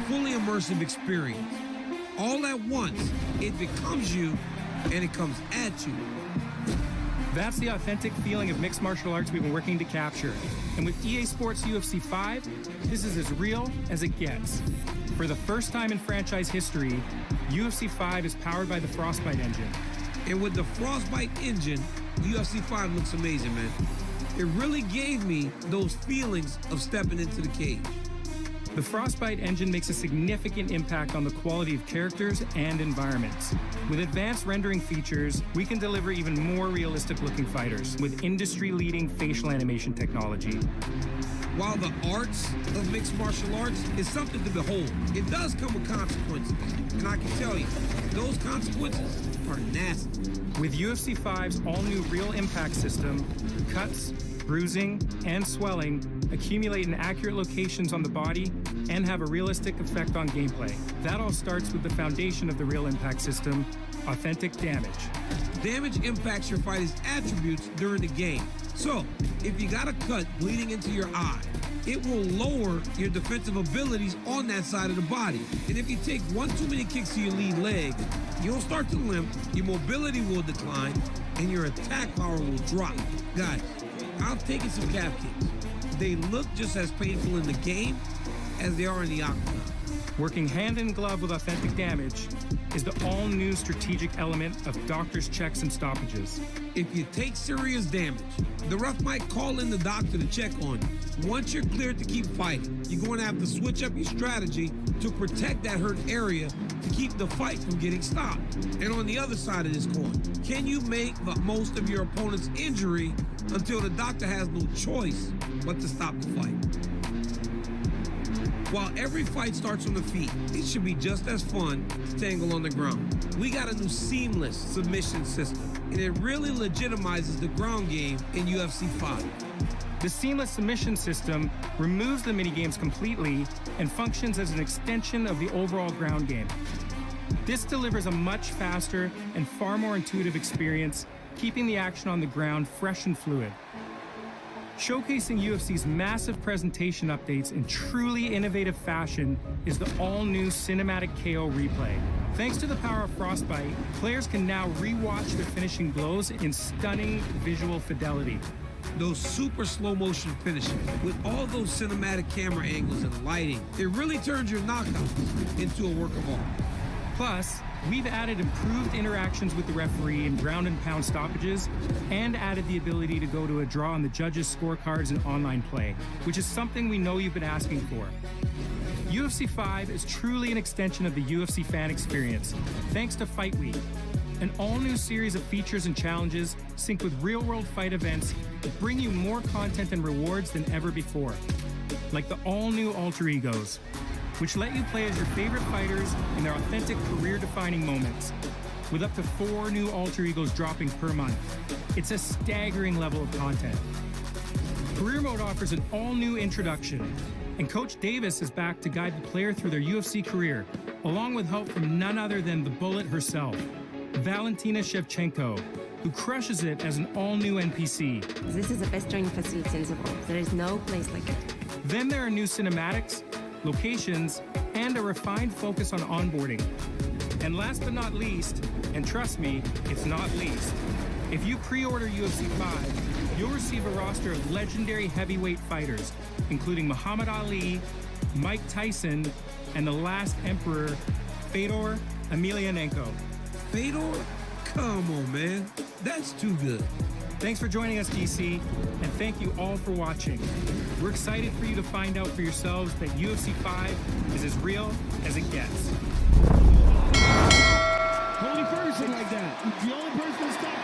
Fully immersive experience. All at once, it becomes you and it comes at you. That's the authentic feeling of mixed martial arts we've been working to capture. And with EA Sports UFC 5, this is as real as it gets. For the first time in franchise history, UFC 5 is powered by the Frostbite engine. And with the Frostbite engine, UFC 5 looks amazing, man. It really gave me those feelings of stepping into the cage. The Frostbite engine makes a significant impact on the quality of characters and environments. With advanced rendering features, we can deliver even more realistic-looking fighters with industry-leading facial animation technology. While the arts of mixed martial arts is something to behold, it does come with consequences. And I can tell you, those consequences are nasty. With UFC 5's all-new Real Impact system, cuts, bruising, and swelling accumulate in accurate locations on the body and have a realistic effect on gameplay. That all starts with the foundation of the Real Impact system, authentic damage. Damage impacts your fighter's attributes during the game. So, if you got a cut bleeding into your eye, it will lower your defensive abilities on that side of the body. And if you take one too many kicks to your lead leg, you'll start to limp, your mobility will decline, and your attack power will drop. Guys, I've taken some calf kicks. They look just as painful in the game as they are in the octagon. Working hand in glove with authentic damage is the all-new strategic element of doctor's checks and stoppages. If you take serious damage, the ref might call in the doctor to check on you. Once you're cleared to keep fighting, you're going to have to switch up your strategy to protect that hurt area to keep the fight from getting stopped. And on the other side of this coin, can you make the most of your opponent's injury until the doctor has no choice but to stop the fight? While every fight starts on the feet, it should be just as fun to tangle on the ground. We got a new seamless submission system, and it really legitimizes the ground game in UFC 5. The seamless submission system removes the minigames completely and functions as an extension of the overall ground game. This delivers a much faster and far more intuitive experience, keeping the action on the ground fresh and fluid. Showcasing UFC's massive presentation updates in truly innovative fashion is the all-new Cinematic KO replay. Thanks to the power of Frostbite, players can now re-watch their finishing blows in stunning visual fidelity. Those super slow motion finishes with all those cinematic camera angles and lighting, it really turns your knockouts into a work of art. Plus, we've added improved interactions with the referee in ground and pound stoppages and added the ability to go to a draw on the judges' scorecards in online play, which is something we know you've been asking for. UFC 5 is truly an extension of the UFC fan experience, thanks to Fight Week, an all-new series of features and challenges synced with real-world fight events that bring you more content and rewards than ever before, like the all-new Alter Egos, which let you play as your favorite fighters in their authentic career-defining moments, with up to 4 new Alter Egos dropping per month. It's a staggering level of content. Career Mode offers an all-new introduction, and Coach Davis is back to guide the player through their UFC career, along with help from none other than the Bullet herself, Valentina Shevchenko, who crushes it as an all-new NPC. This is the best training facility in the world. There is no place like it. Then there are new cinematics, locations, and a refined focus on onboarding. And last but not least, and trust me, it's not least, if you pre-order UFC 5, you'll receive a roster of legendary heavyweight fighters, including Muhammad Ali, Mike Tyson, and the last emperor, Fedor Emelianenko. Fedor? Come on, man. That's too good. Thanks for joining us, DC, and thank you all for watching. We're excited for you to find out for yourselves that UFC 5 is as real as it gets. Only person like that. The only person to stop.